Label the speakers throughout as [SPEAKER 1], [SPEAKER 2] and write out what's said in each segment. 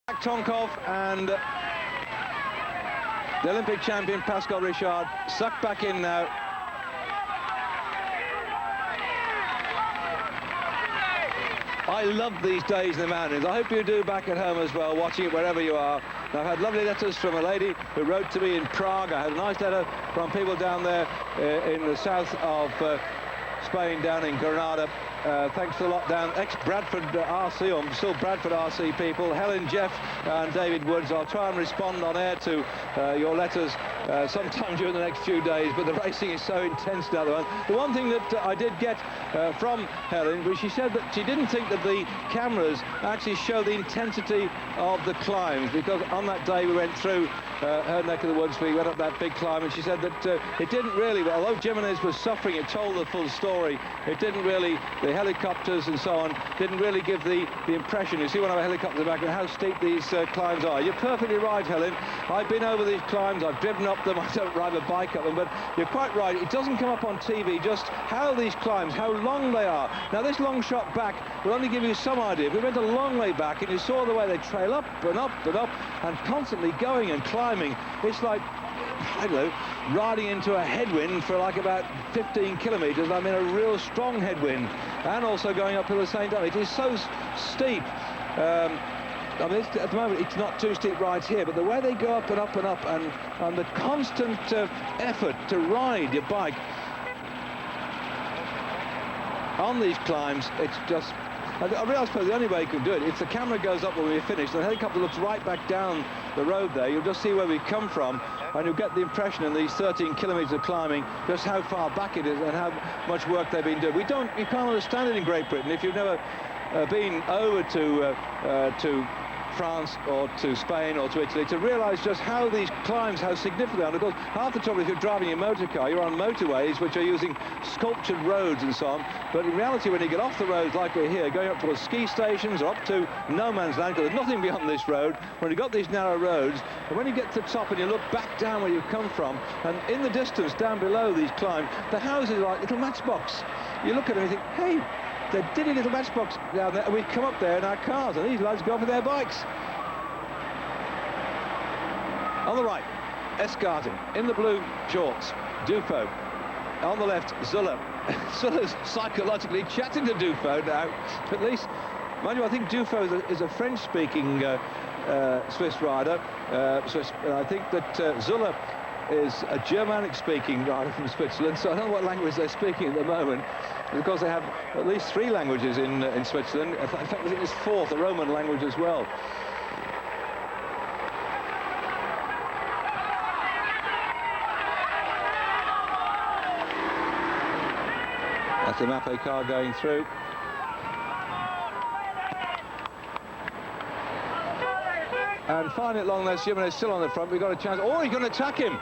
[SPEAKER 1] Tonkov and the Olympic champion Pascal Richard sucked back in now. I love these days in the mountains. I hope you do back at home as well, watching it wherever you are. I've had lovely letters from a lady who wrote to me in Prague. I had a nice letter from people down there in the south of Spain, down in Granada. Thanks a lot down, ex-Bradford RC, or still Bradford RC people, Helen, Jeff and David Woods. I'll try and respond on air to your letters sometime during the next few days, but the racing is so intense now. The one thing that I did get from Helen was she said that she didn't think that the cameras actually show the intensity of the climbs, because on that day we went through her neck of the woods, we went up that big climb, and she said that it didn't really, although Jimenez was suffering, it told the full story. It didn't really, the helicopters and so on didn't really give the impression. You see one of our helicopters back and how steep these climbs are. You're perfectly right, Helen. I've been over these climbs, I've driven up them, I don't ride a bike up them, but you're quite right, it doesn't come up on TV just how these climbs, how long they are. Now this long shot back will only give you some idea. If we went a long way back and you saw the way they trail up and up and up and constantly going and climbing, it's like, I don't know, riding into a headwind for like about 15 kilometres. I mean, a real strong headwind, and also going uphill at the same time. It is so steep. I mean, at the moment, it's not too steep right here, but the way they go up and up and up, and the constant effort to ride your bike on these climbs, it's just... I realise the only way you can do it, if the camera goes up when we're finished, the helicopter looks right back down the road there, you'll just see where we've come from, and you'll get the impression in these 13 kilometres of climbing just how far back it is and how much work they've been doing. You can't understand it in Great Britain if you've never been over to France or to Spain or to Italy, to realise just how these climbs, how significant they are. Of course, half the trouble if you're driving a motor car, you're on motorways which are using sculptured roads and so on, but in reality when you get off the roads like we're here, going up towards ski stations or up to no man's land, because there's nothing beyond this road, when you've got these narrow roads, and when you get to the top and you look back down where you've come from, and in the distance down below these climbs, the houses are like little matchbox. You look at them and you think, hey, they're dilly little matchbox down there, and we've come up there in our cars, and these lads go off with their bikes. On the right, Escartin, in the blue shorts, Dufo. On the left, Zülle. Zülle's psychologically chatting to Dufo now. At least, mind you, I think Dufo is a French-speaking Swiss rider. And I think that Zülle is a Germanic-speaking rider from Switzerland, so I don't know what language they're speaking at the moment. Of course, they have at least 3 languages in Switzerland. In fact, I think it's 4th, a Roman language as well. That's the Mappe car going through. And finally at long last, Jimenez still on the front. We've got a chance. Oh, he's going to attack him.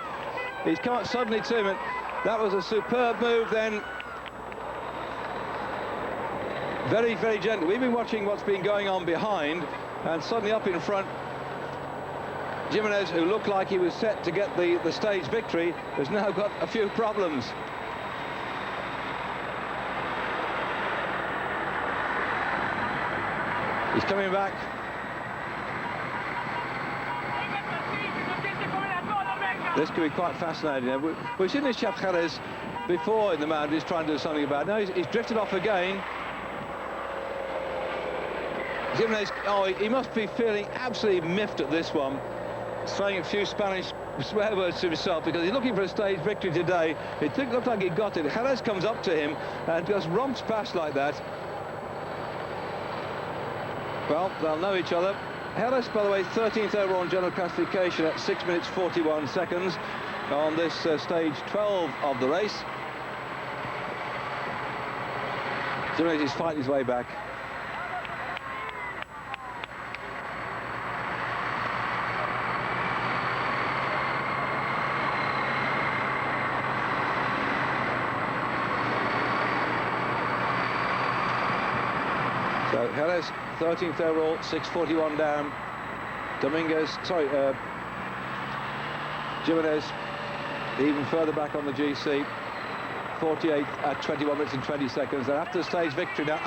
[SPEAKER 1] He's come up suddenly to him, and that was a superb move then. Very, very gentle. We've been watching what's been going on behind, and suddenly up in front, Jimenez, who looked like he was set to get the stage victory, has now got a few problems. He's coming back. This could be quite fascinating. We've seen this chap Jerez before in the mountains trying to do something about it. Now he's drifted off again. Jimenez, oh, he must be feeling absolutely miffed at this one. Saying a few Spanish swear words to himself because he's looking for a stage victory today. It looked like he got it. Jerez comes up to him and just romps past like that. Well, they'll know each other. Jerez, by the way, 13th overall in general classification at 6 minutes 41 seconds on this stage 12 of the race. Jimenez is fighting his way back. So Jerez, 13th overall, 6:41 down. Jimenez even further back on the GC, 48 at 21 minutes and 20 seconds. And after the stage victory now,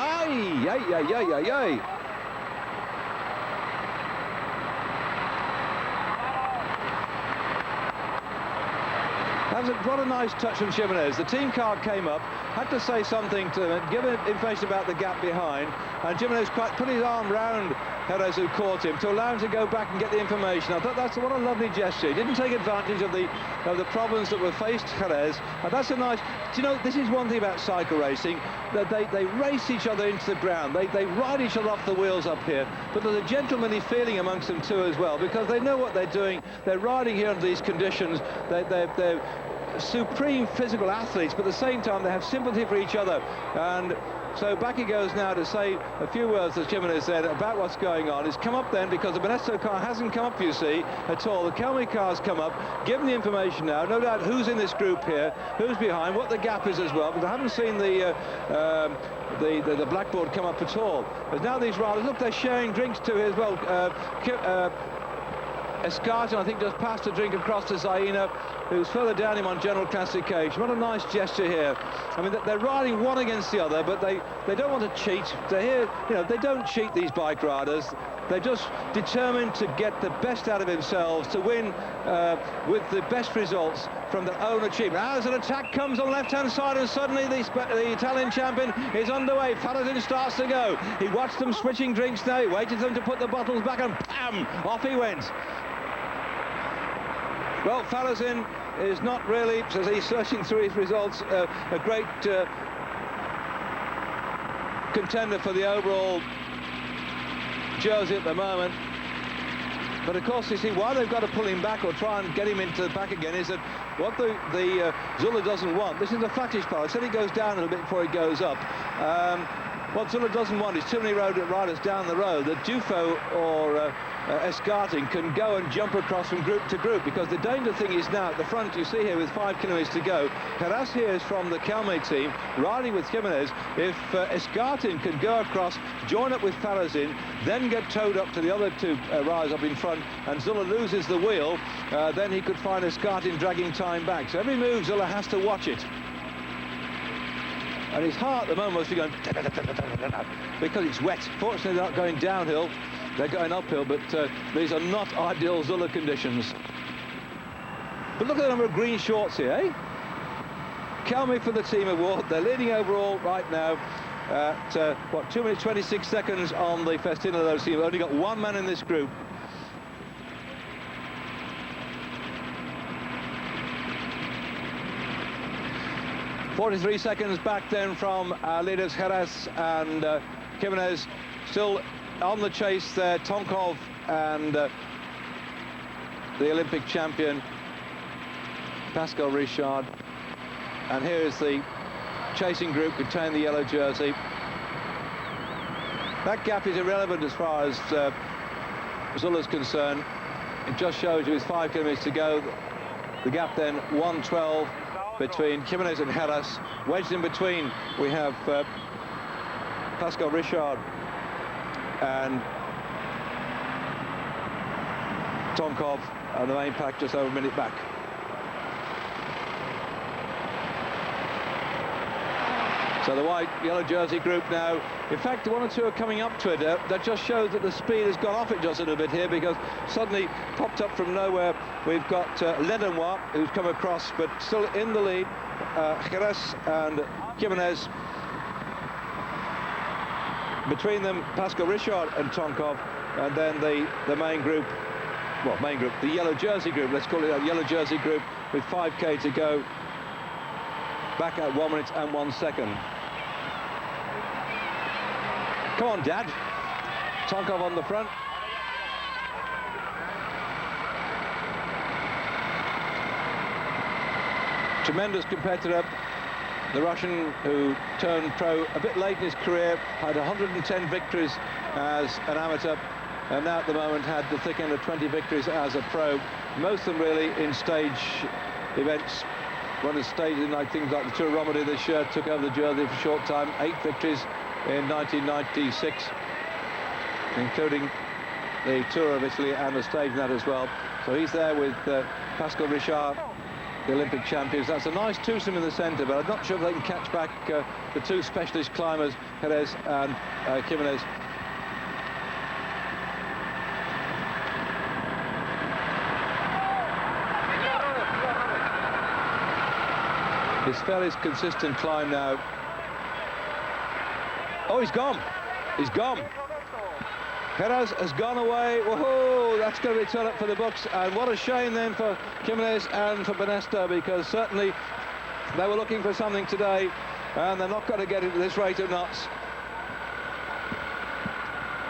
[SPEAKER 1] What a nice touch from Jimenez. The team car came up, had to say something to them, give information about the gap behind, and Jimenez quite put his arm round Jerez, who caught him, to allow him to go back and get the information. I thought that's what a lovely gesture. He didn't take advantage of the problems that were faced Jerez, and that's a nice. Do you know, this is one thing about cycle racing, that they race each other into the ground. They ride each other off the wheels up here, but there's a gentlemanly feeling amongst them too as well, because they know what they're doing. They're riding here under these conditions. They're supreme physical athletes, but at the same time they have sympathy for each other. And so back he goes now to say a few words, as Jimenez said, about what's going on. He's come up then because the Benetton car hasn't come up, you see, at all. The Kelme car's come up, given the information now, no doubt who's in this group here, who's behind, what the gap is as well, because I haven't seen the blackboard come up at all. But now these riders, look, they're sharing drinks too as well. Escartin, I think, just passed a drink across to Zaina, who's further down him on general classification. What a nice gesture here. I mean, they're riding one against the other, but they don't want to cheat. They're here, you know, they don't cheat, these bike riders. They're just determined to get the best out of themselves, to win with the best results from their own achievement. As an attack comes on the left-hand side, and suddenly the Italian champion is underway. Farazin starts to go. He watched them switching drinks now. He waited for them to put the bottles back, and bam, off he went. Well, Farazin is not really, as he's searching through his results, a great contender for the overall jersey at the moment. But of course, you see, why they've got to pull him back or try and get him into the back again is that what the Zülle doesn't want. This is the flattish part. I said he goes down a little bit before he goes up. What Zülle doesn't want is too many riders down the road that Dufo or Escartin can go and jump across from group to group, because the danger thing is now at the front, you see here with 5 kilometers to go, Jerez here is from the Kelme team riding with Jimenez. If Escartin can go across, join up with Farazin, then get towed up to the other two riders up in front, and Zülle loses the wheel, then he could find Escartin dragging time back. So every move Zülle has to watch it. And his heart at the moment must be going because it's wet. Fortunately, they're not going downhill, they're going uphill, but these are not ideal Zülle conditions. But look at the number of green shorts here, eh? Kelme for the team award. They're leading overall right now at, what, 2 minutes 26 seconds on the Festina Low team. They've only got one man in this group. .43 seconds back then from leaders Jerez and Jimenez. Still on the chase there, Tonkov and the Olympic champion Pascal Richard. And here is the chasing group containing the yellow jersey. That gap is irrelevant as far as Zülle's concerned. It just shows you with 5 kilometers to go. The gap then 1:12 between Jimenez and Jerez. Wedged in between, we have Pascal Richard and Tonkov, and the main pack just over a minute back. So the white yellow jersey group now, in fact, 1 or 2 are coming up to it. That just shows that the speed has gone off it just a little bit here, because suddenly popped up from nowhere, we've got Ledenois, who's come across, but still in the lead. Jerez and Jimenez. Between them, Pascal Richard and Tonkov, and then the main group, well, main group, the yellow jersey group, let's call it a yellow jersey group, with 5K to go, back at 1 minute and 1 second. Come on, Dad. Tonkov on the front. Tremendous competitor, the Russian who turned pro a bit late in his career, had 110 victories as an amateur, and now at the moment had the thick end of 20 victories as a pro, most of them really in stage events. Won a stage in things like the Tour of Romandie this year, took over the jersey for a short time, 8 victories in 1996, including the Tour of Italy and the stage in that as well. So he's there with Pascal Richard, the Olympic champions. That's a nice twosome in the centre, but I'm not sure if they can catch back the 2 specialist climbers, Jerez and Jimenez. His fairly consistent climb now. Oh, he's gone. He's gone. Heras has gone away. Whoa, that's going to be turned up for the books. And what a shame then for Jimenez and for Benesto, because certainly they were looking for something today, and they're not going to get it at this rate of knots.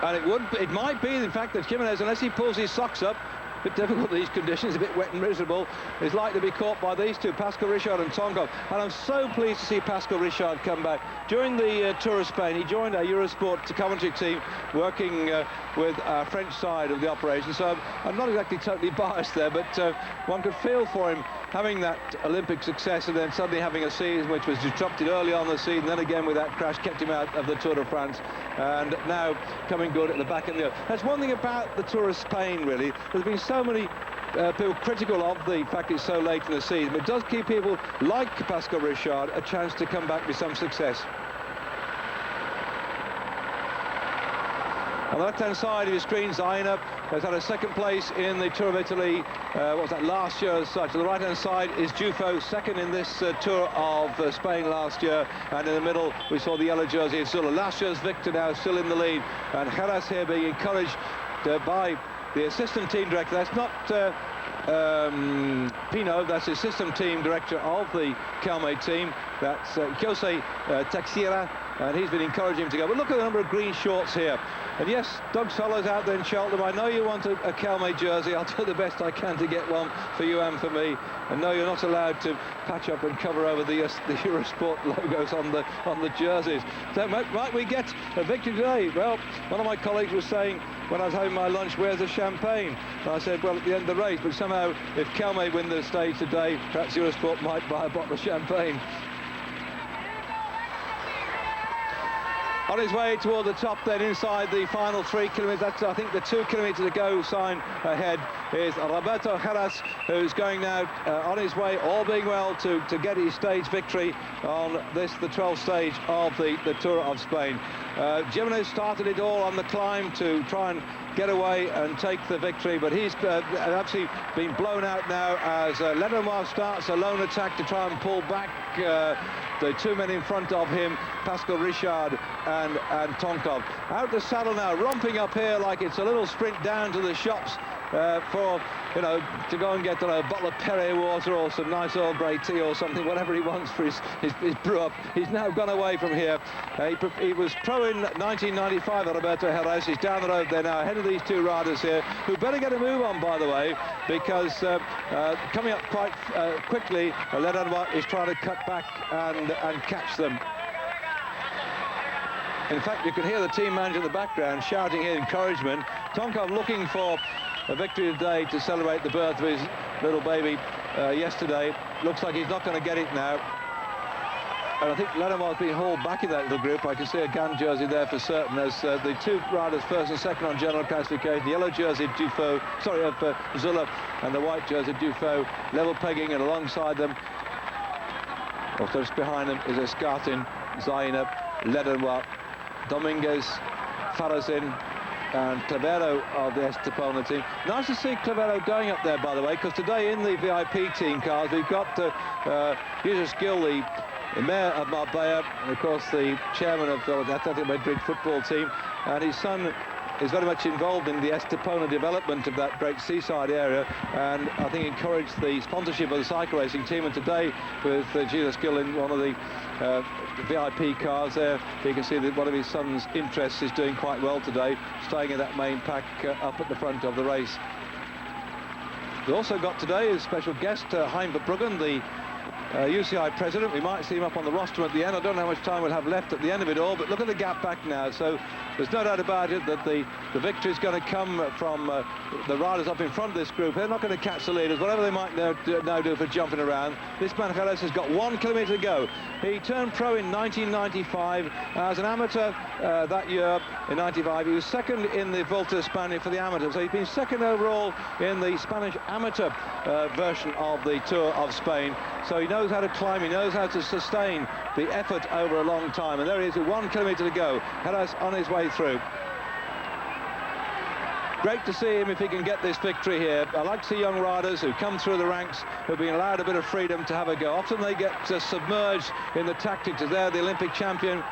[SPEAKER 1] And it might be, in fact, that Jimenez, unless he pulls his socks up, a bit difficult in these conditions, a bit wet and miserable, is likely to be caught by these two, Pascal Richard and Tonkov. And I'm so pleased to see Pascal Richard come back. During the Tour of Spain, he joined our Eurosport commentary team, working with our French side of the operation. So I'm not exactly totally biased there, but one could feel for him having that Olympic success and then suddenly having a season which was disrupted early on the season, then again with that crash kept him out of the Tour de France, and now coming good at the back end. That's one thing about the Tour of Spain, really. There's been so many people critical of the fact it's so late in the season, but it does give people like Pascal Richard a chance to come back with some success. On the left-hand side of your screen, Zainab has had a second place in the Tour of Italy. What was that, last year as such? On the right-hand side is Dufo, second in this Tour of Spain last year. And in the middle, we saw the yellow jersey of Zülle. Last year's victor now still in the lead. And Heras here being encouraged by the assistant team director. That's not Pino, that's the system team director of the Calme team. That's Jose Teixeira, and he's been encouraging him to go. But look at the number of green shorts here. And yes, Doug Sollow's out there in Cheltenham. I know you want a Calme jersey. I'll do the best I can to get one for you and for me. And no, you're not allowed to patch up and cover over the Eurosport logos on the jerseys. So might we get a victory today? Well, one of my colleagues was saying when I was having my lunch, where's the champagne? And I said, well, at the end of the race. But somehow, if Calme win the stage today, perhaps Eurosport might buy a bottle of champagne. On his way toward the top then, inside the final 3 kilometres, that's I think the 2 kilometres to go sign ahead, is Roberto Heras, who's going now on his way, all being well, to get his stage victory on this, the 12th stage of the Tour of Spain. Jimenez started it all on the climb to try and get away and take the victory, but he's actually been blown out now as Lenoir starts a lone attack to try and pull back the two men in front of him, Pascal Richard and Tonkov. Out the saddle now, romping up here like it's a little sprint down to the shops for, you know, to go and get a bottle of Perrier water or some nice Earl Grey tea or something, whatever he wants for his brew up. He's now gone away from here. He was pro in 1995, Roberto Heras. He's down the road there now, ahead of these two riders here, who better get a move on, by the way, because coming up quite quickly, Lenoir is trying to cut back and catch them. In fact, you can hear the team manager in the background shouting in encouragement. Tonkov looking for a victory today to celebrate the birth of his little baby yesterday. Looks like he's not going to get it now. And I think Lenoir's been hauled back in that little group. I can see a Gann jersey there for certain, as the two riders first and second on general classification. The yellow jersey of Zülle, and the white jersey of Dufo level pegging, and alongside them, also just behind them, is Escartin, Zainab, Lenoir, Dominguez, Farazin and Clavero of the Estepona team. Nice to see Clavero going up there, by the way, because today in the VIP team cars we've got Jesus Gil, the mayor of Marbella, and of course the chairman of the Athletic Madrid football team, and his son is very much involved in the Estepona development of that great seaside area, and I think encouraged the sponsorship of the cycle racing team. And today, with Jesus Gil in one of the VIP cars there, you can see that one of his son's interests is doing quite well today, staying in that main pack up at the front of the race. We also got today a special guest, Hein Verbruggen, the UCI president. We might see him up on the roster at the end. I don't know how much time we'll have left at the end of it all, but look at the gap back now. So there's no doubt about it that the victory is going to come from the riders up in front of this group. They're not going to catch the leaders, whatever they might now do for jumping around. This man Heras has got 1 kilometre to go. He turned pro in 1995 as an amateur that year in 95. He was second in the Vuelta España for the amateurs. So he's been second overall in the Spanish amateur version of the Tour of Spain. So he knows how to climb, he knows how to sustain the effort over a long time. And there he is with 1 kilometre to go. Heras on his way through. Great to see him if he can get this victory here. I like to see young riders who come through the ranks, who've been allowed a bit of freedom to have a go. Often they get submerged in the tactics as they're the Olympic champion,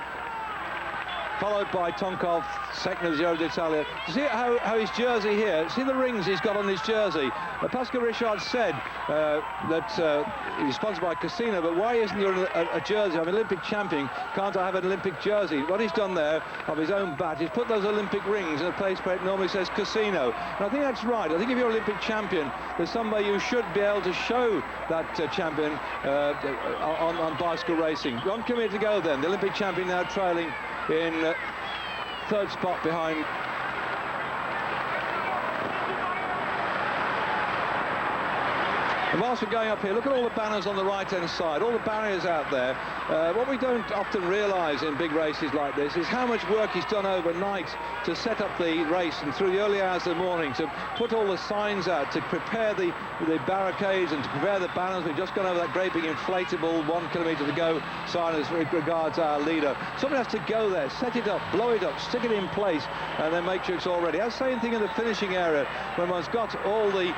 [SPEAKER 1] followed by Tonkov, second of the Giro d'Italia. See how his jersey here, see the rings he's got on his jersey. Pascal Richard said that he's sponsored by Casino, but why isn't there a jersey? I'm an Olympic champion, can't I have an Olympic jersey? What he's done there, of his own badge, he's put those Olympic rings in a place where it normally says Casino. And I think that's right. I think if you're an Olympic champion, there's some way you should be able to show that champion on bicycle racing. 1 kilometre to go then. The Olympic champion now trailing in third spot behind. And whilst we're going up here, look at all the banners on the right-hand side, all the barriers out there. What we don't often realise in big races like this is how much work is done overnight to set up the race and through the early hours of the morning to put all the signs out, to prepare the barricades and to prepare the banners. We've just gone over that great big inflatable 1 kilometre to go sign as regards our leader. Somebody has to go there, set it up, blow it up, stick it in place, and then make sure it's all ready. That's the same thing in the finishing area, when one's got all the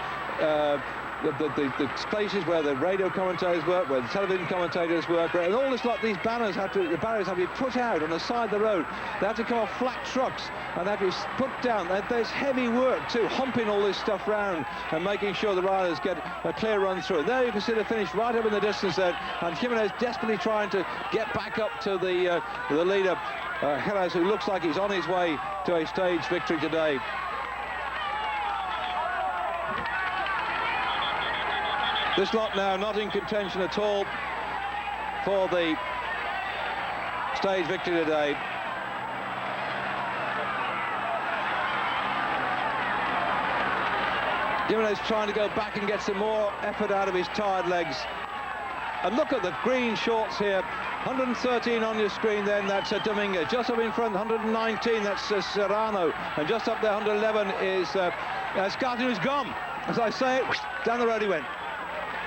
[SPEAKER 1] places where the radio commentators work, where the television commentators work, and all this lot, these banners the barriers have to be put out on the side of the road. They have to come off flat trucks and they have to be put down. There's heavy work too, humping all this stuff round and making sure the riders get a clear run through. And there you can see the finish right up in the distance there, and Jimenez desperately trying to get back up to the leader, Jimenez, who looks like he's on his way to a stage victory today. This lot now not in contention at all for the stage victory today. Jimenez trying to go back and get some more effort out of his tired legs. And look at the green shorts here. 113 on your screen then, that's Dominguez. Just up in front, 119, that's Serrano. And just up there, 111 is Scarton, who's gone. As I say, down the road he went.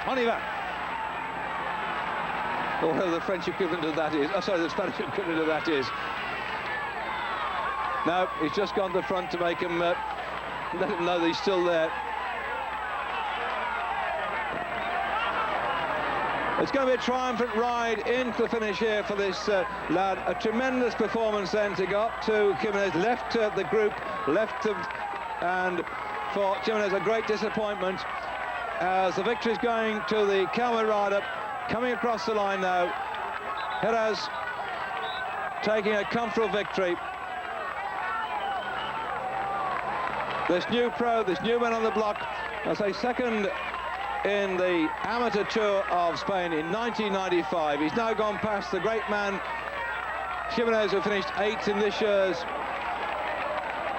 [SPEAKER 1] On y va. Or the French equivalent of that is, the Spanish equivalent of that is. No, he's just gone to the front to make him, let him know that he's still there. It's going to be a triumphant ride into the finish here for this lad. A tremendous performance then to go up to Jimenez, left the group, and for Jimenez a great disappointment. As the victory is going to the Calma rider, coming across the line now. Jerez taking a comfortable victory. This new pro, this new man on the block, I say second in the amateur tour of Spain in 1995. He's now gone past the great man Jimenez, who finished 8th in this year's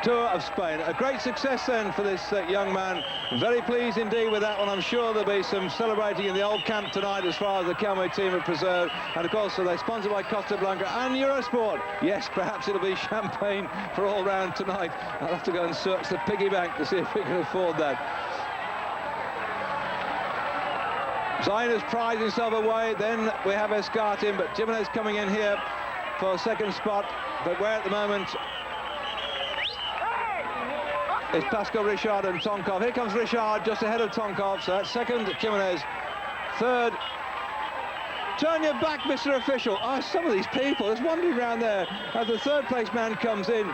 [SPEAKER 1] Tour of Spain. A great success then for this young man. Very pleased indeed with that one. I'm sure there'll be some celebrating in the old camp tonight as far as the Calmo team are preserved. And of course, they're sponsored by Costa Blanca and Eurosport. Yes, perhaps it'll be champagne for all round tonight. I'll have to go and search the piggy bank to see if we can afford that. Zayn has prized himself away. Then we have Escartin, but Jimenez coming in here for a second spot. But where at the moment it's Pascal Richard and Tonkov. Here comes Richard just ahead of Tonkov, so that's second, Jimenez. Third. Turn your back, Mr. Official. Oh, some of these people just wandering around there as the third place man comes in.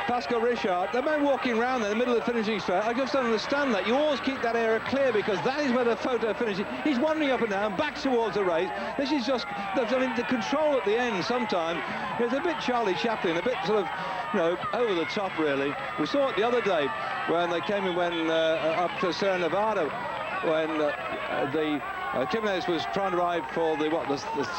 [SPEAKER 1] Pascal Richard, the man walking around there in the middle of the finishing straight. I just don't understand that. You always keep that area clear because that is where the photo finishes. He's wandering up and down, back towards the race. This is just, I mean, the control at the end sometimes is a bit Charlie Chaplin, a bit sort of, you know, over the top really. We saw it the other day when they came in up to Sierra Nevada when Jimenez was trying to ride for the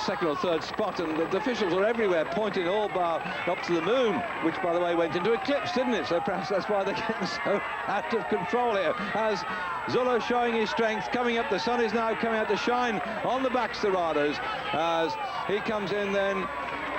[SPEAKER 1] second or third spot, and the officials were everywhere pointing all bar up to the moon, which by the way went into eclipse, didn't it? So perhaps that's why they're getting so out of control here. As Zülle showing his strength, coming up, the sun is now coming out to shine on the Baxter riders as he comes in then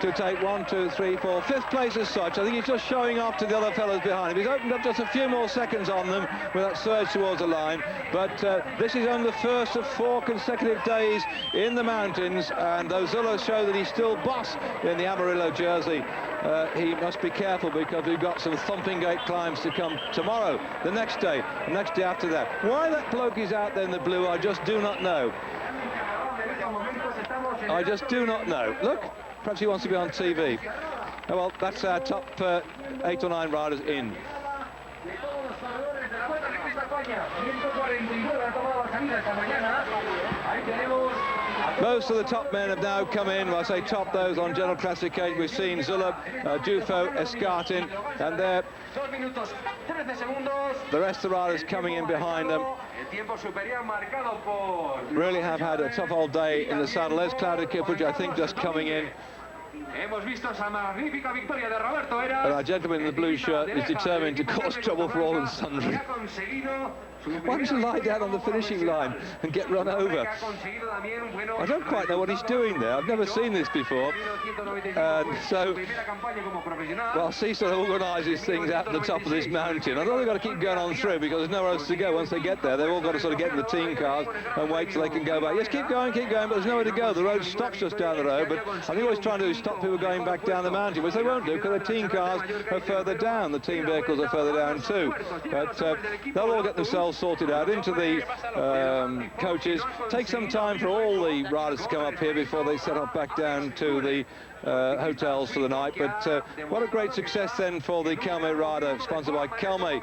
[SPEAKER 1] to take 1, 2, 3, 4, 5th place as such. I think he's just showing off to the other fellows behind him. He's opened up just a few more seconds on them with that surge towards the line, but this is only the first of 4 consecutive days in the mountains, and though Zülle show that he's still boss in the Amarillo jersey, he must be careful because we've got some thumping gate climbs to come tomorrow, the next day after that. Why that bloke is out there in the blue, I just do not know. I just do not know. Look, perhaps he wants to be on TV. Oh, well, that's our top 8 or 9 riders in. Most of the top men have now come in. When I say top, those on general classification. We've seen Zülle, Dufo, Escartin, and there the rest of the riders coming in behind them. Really have had a tough old day in the saddle. There's Claudio Kipucci, I think, just coming in. And our gentleman in the blue shirt is determined to cause trouble for all and sundry. Why don't you lie down on the finishing line and get run over? I don't quite know what he's doing there. I've never seen this before. And so, well, he sort of organises things out at the top of this mountain. I know they've got to keep going on through because there's nowhere else to go once they get there. They've all got to sort of get in the team cars and wait till they can go back. Yes, keep going, but there's nowhere to go. The road stops just down the road, but I think what he's trying to do is stop people going back down the mountain, which they won't do because the team cars are further down. The team vehicles are further down too. But they'll all get themselves sorted out into the coaches. Take some time for all the riders to come up here before they set off back down to the hotels for the night. But what a great success then for the Kelme rider, sponsored by Kelme,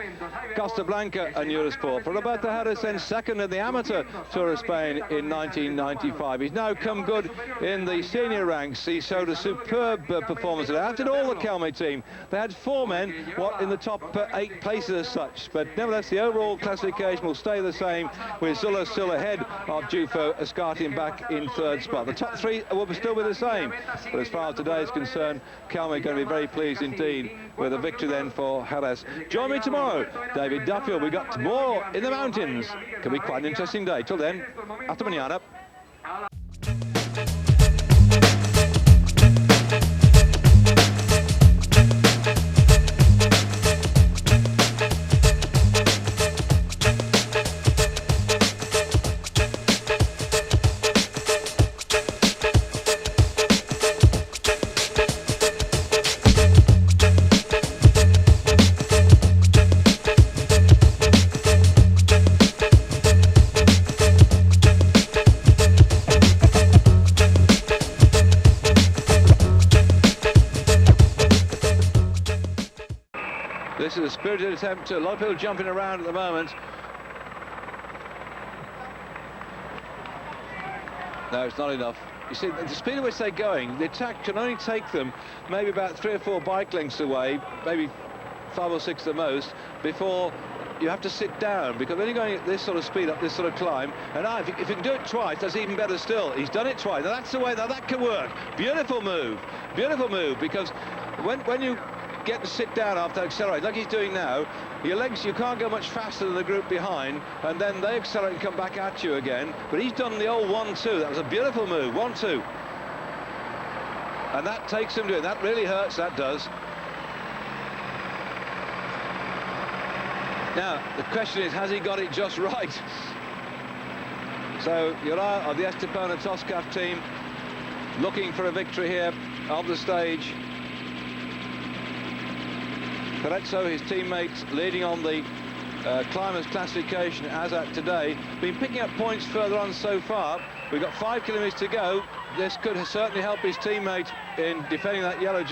[SPEAKER 1] Costa Blanca and Eurosport. For Roberto Harris, then second in the amateur Tour of Spain in 1995. He's now come good in the senior ranks. He showed a superb performance. Out did all the Kelme team. They had 4 men in the top 8 places as such. But nevertheless, the overall classification will stay the same, with Zülle still ahead of Dufo, Escartin back in 3rd spot. The top 3 will still be the same. But as far as today is concerned, Kelme going to be very pleased indeed with a victory then for Jerez. Join me tomorrow, David Duffield. We've got more in the mountains. Could be quite an interesting day. Till then, hasta mañana. This is a spirited attempt. A lot of people jumping around at the moment. No, it's not enough. You see, the speed at which they're going, the attack can only take them maybe about 3 or 4 bike lengths away, maybe 5 or 6 at the most, before you have to sit down, because when you're going at this sort of speed up this sort of climb, and if you can do it twice, that's even better still. He's done it twice. Now that's the way. Now that can work. Beautiful move, because when you get to sit down after accelerate, like he's doing now, your legs, you can't go much faster than the group behind, and then they accelerate and come back at you again. But he's done the old 1-2. That was a beautiful move, 1-2. And that takes him to it. That really hurts, that does. Now, the question is, has he got it just right? So, Uriah of the Estepona Toscaf team looking for a victory here on the stage. Carezzo, his teammates, leading on the climbers classification as at today. Been picking up points further on so far. We've got 5 kilometres to go. This could certainly help his teammate in defending that yellow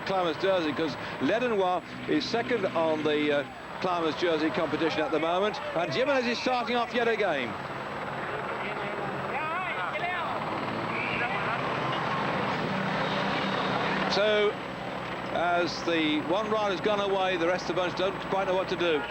[SPEAKER 1] climbers jersey, because Ledenois is second on the climbers jersey competition at the moment, and Jimenez is starting off yet again. So, as the one rider's gone away, the rest of the bunch don't quite know what to do.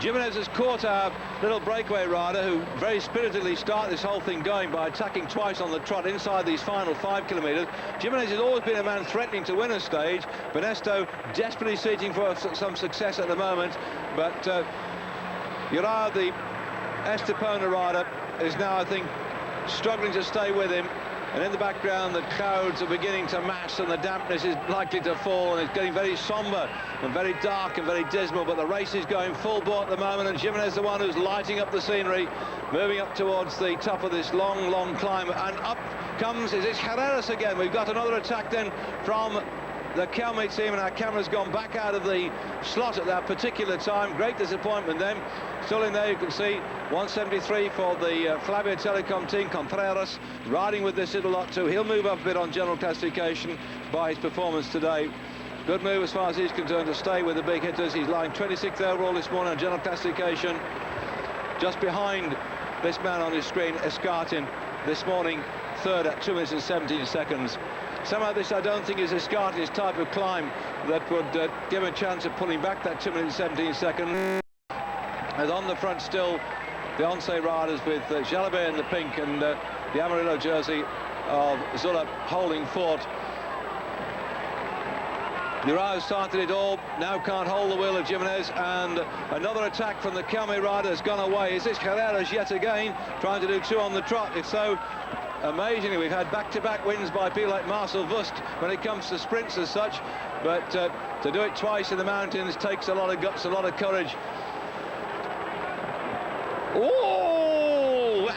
[SPEAKER 1] Jimenez has caught our little breakaway rider, who very spiritedly started this whole thing going by attacking twice on the trot inside these final 5 kilometres. Jimenez has always been a man threatening to win a stage. Benesto desperately seeking for some success at the moment, but Uriah, the Estepona rider is now, I think, struggling to stay with him. And in the background, the clouds are beginning to mass and the dampness is likely to fall, and it's getting very somber and very dark and very dismal. But the race is going full bore at the moment, and Jimenez, the one who's lighting up the scenery, moving up towards the top of this long, long climb. And up comes, is it Carreras again? We've got another attack then from the Kelme team, and our camera's gone back out of the slot at that particular time. Great disappointment then. Still in there, you can see 173 for the Flavia Telecom team. Contreras riding with this little lot too. He'll move up a bit on general classification by his performance today. Good move as far as he's concerned to stay with the big hitters. He's lying 26th overall this morning on general classification, just behind this man on his screen, Escartin, this morning third at 2 minutes and 17 seconds. Somehow this, I don't think, is Escartin's type of climb that would give him a chance of pulling back that 2 minutes and 17 seconds. And on the front still, the Once riders with Jalabert in the pink and the Amarillo jersey of Zülle holding fort. Durao started it all, now can't hold the wheel of Jimenez, and another attack from the Kelme rider has gone away. Is this Carreras yet again, trying to do two on the trot? If so, amazingly, we've had back-to-back wins by people like Marcel Wust when it comes to sprints as such, but to do it twice in the mountains takes a lot of guts, a lot of courage. Oh!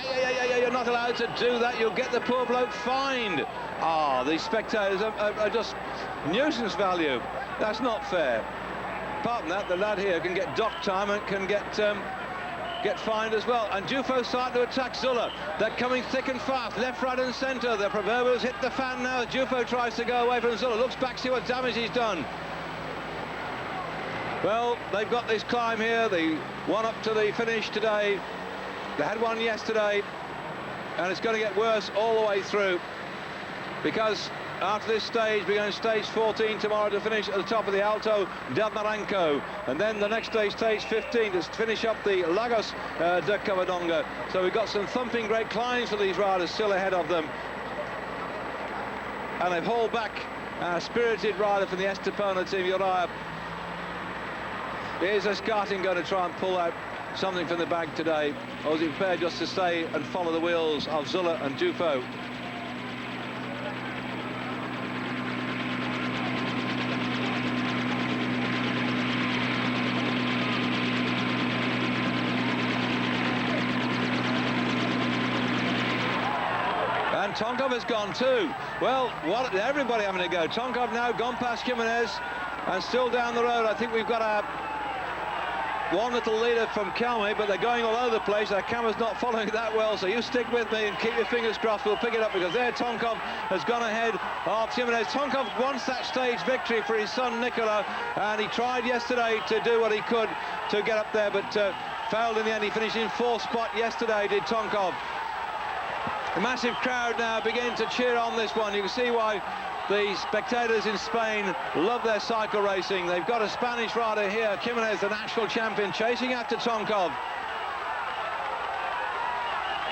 [SPEAKER 1] You're not allowed to do that. You'll get the poor bloke fined. Ah, the spectators are just nuisance value. That's not fair. Apart from that, the lad here can get dock time and can get fined as well. And Dufo starting to attack Zülle. They're coming thick and fast, left, right and centre. The proverbials hit the fan now. Dufo tries to go away from Zülle, looks back, see what damage he's done. Well, they've got this climb here, the one up to the finish today. They had one yesterday, and it's going to get worse all the way through, because after this stage, we're going to stage 14 tomorrow to finish at the top of the Alto del Naranco, and then the next day, stage 15, to finish up the Lagos de Covadonga. So we've got some thumping great climbs for these riders still ahead of them. And they've hauled back a spirited rider from the Estepona team, Uriah. Is Escartin going to try and pull out something from the bag today, or is he prepared just to stay and follow the wheels of Zülle and Dufo? And Tonkov has gone too. Well, everybody having a go. Tonkov now gone past Jimenez and still down the road. I think we've got one little leader from Kelme, but they're going all over the place. Our camera's not following that well, so you stick with me and keep your fingers crossed. We'll pick it up, because there Tonkov has gone ahead of Jimenez. Tonkov wants that stage victory for his son Nicola, and he tried yesterday to do what he could to get up there, but failed in the end. He finished in fourth spot yesterday, did Tonkov. A massive crowd now beginning to cheer on this one. You can see why the spectators in Spain love their cycle racing. They've got a Spanish rider here, Jimenez, the national champion, chasing after Tonkov.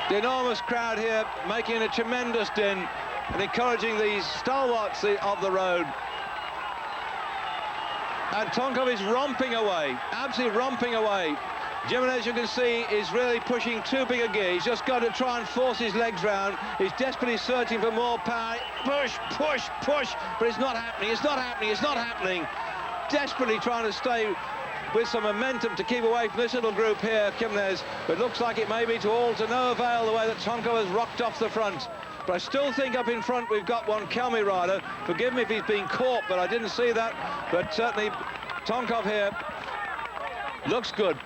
[SPEAKER 1] The enormous crowd here making a tremendous din and encouraging these stalwarts of the road. And Tonkov is romping away, absolutely romping away. Jimenez, you can see, is really pushing too big a gear. He's just got to try and force his legs round. He's desperately searching for more power. Push, push, push, but it's not happening, it's not happening, it's not happening. Desperately trying to stay with some momentum to keep away from this little group here, Jimenez. But it looks like it may be to all to no avail, the way that Tonkov has rocked off the front. But I still think up in front we've got one Kelme rider. Forgive me if he's been caught, but I didn't see that. But certainly Tonkov here looks good.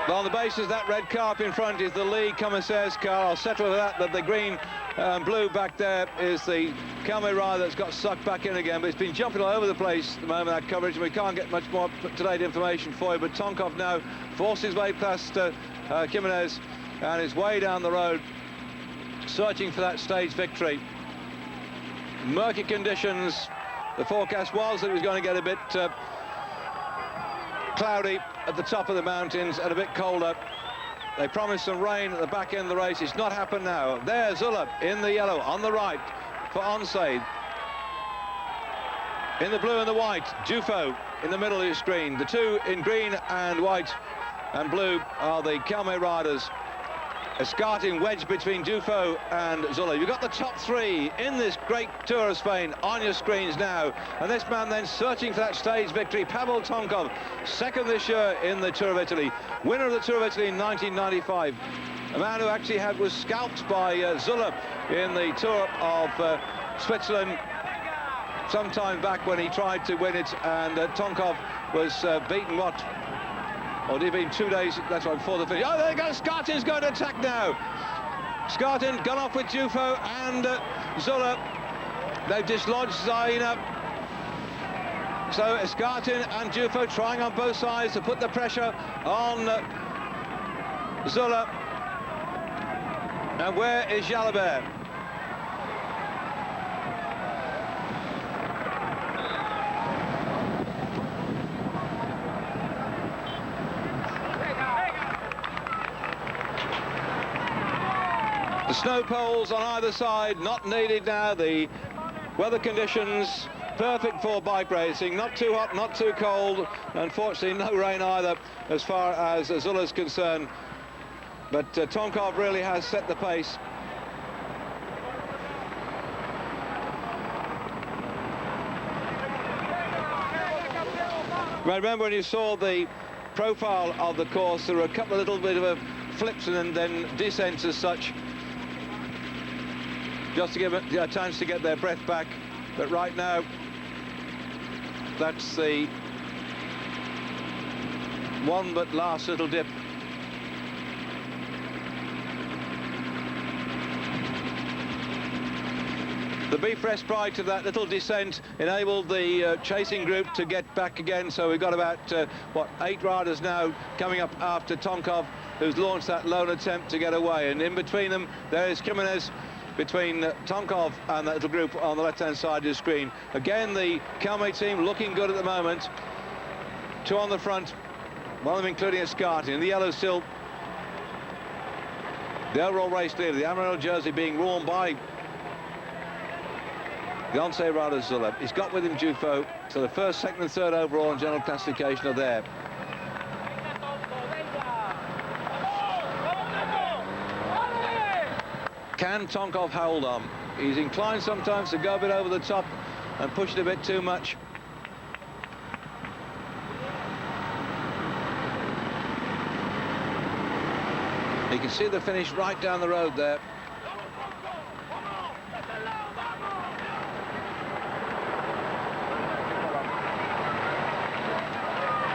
[SPEAKER 1] Well, on the basis that red car up in front is the lead Commissaire's car, I'll settle with that, but the green and blue back there is the Kelme rider that's got sucked back in again. But it's been jumping all over the place at the moment, that coverage, and we can't get much more up-to-date information for you. But Tonkov now forced his way past Jimenez and is way down the road, searching for that stage victory. Murky conditions. The forecast was that it was going to get a bit cloudy at the top of the mountains and a bit colder. They promised some rain at the back end of the race. It's not happened now. There's Zülle in the yellow on the right for Once. in the blue and the white, Jufo in the middle of your screen. The two in green and white and blue are the Kelme riders. Escartin wedged between Jufo and Zülle. You've got the top three in this great Tour of Spain on your screens now. And this man then searching for that stage victory, Pavel Tonkov, second this year in the Tour of Italy, winner of the Tour of Italy in 1995. A man who actually was scalped by Zülle in the Tour of Switzerland some time back when he tried to win it, and Tonkov was beaten, what? Or did he been 2 days, that's right, before the finish. Oh, there you go, Escartin's going to attack now. Escartin gone off with Jufo and Zülle. They've dislodged Zaina. So Escartin and Jufo trying on both sides to put the pressure on Zülle. And where is Jalabert? The snow poles on either side, not needed now. The weather conditions perfect for bike racing. Not too hot, not too cold. Unfortunately, no rain either as far as Zülle's concerned. But Tonkov really has set the pace. Remember when you saw the profile of the course, there were a couple of little bit of flips and then descents as such, just to give it a chance to get their breath back. But right now, that's the one but last little dip. The Bifrest prior to that little descent enabled the chasing group to get back again, so we've got about, what, 8 riders now coming up after Tonkov, who's launched that lone attempt to get away. And in between them, there is Jimenez, between Tonkov and that little group on the left-hand side of the screen. Again, the Kelme team looking good at the moment. 2 on the front, one of them including Escartin. In the yellow still, the overall race leader, the Amarillo jersey being worn by the Once rider Zülle. He's got with him Jufo, so the first, second and third overall in general classification are there. Can Tonkov hold on? He's inclined sometimes to go a bit over the top and push it a bit too much. You can see the finish right down the road there.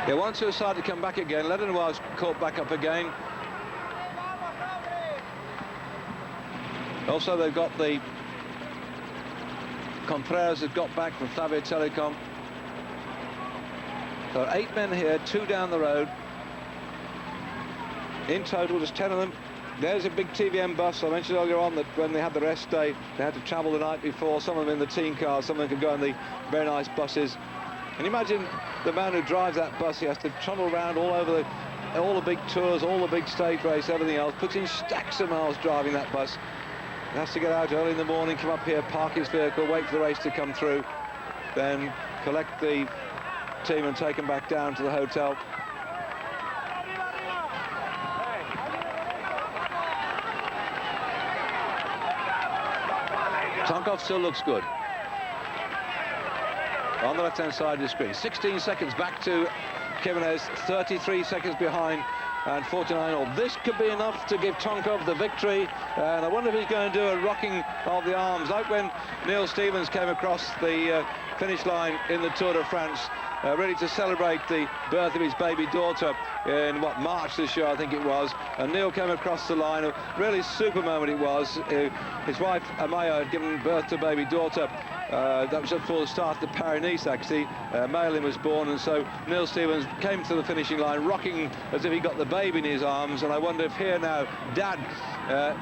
[SPEAKER 1] They want to decide to come back again. Ledenoir's caught back up again. Also, they've got the Contreras that got back from Flavia Telecom. So 8 men here, 2 down the road. In total, there's 10 of them. There's a big TVM bus. I mentioned earlier on that when they had the rest day, they had to travel the night before. Some of them in the team cars, some of them could go in the very nice buses. And imagine the man who drives that bus, he has to trundle around all over all the big tours, all the big stage race, everything else, puts in stacks of miles driving that bus. He has to get out early in the morning, come up here, park his vehicle, wait for the race to come through, then collect the team and take them back down to the hotel. Tonkov still looks good. On the left-hand side of the screen, 16 seconds back to Jimenez, 33 seconds behind, and 49 all. This could be enough to give Tonkov the victory, and I wonder if he's going to do a rocking of the arms, like when Neil Stevens came across the finish line in the Tour de France, ready to celebrate the birth of his baby daughter in, what, March this year, I think it was, and Neil came across the line. A really super moment it was. His wife, Amaya, had given birth to a baby daughter. That was just before the start of the Paris-Nice, actually. Malin was born, and so Neil Stevens came to the finishing line rocking as if he got the baby in his arms. And I wonder if here now, Dad,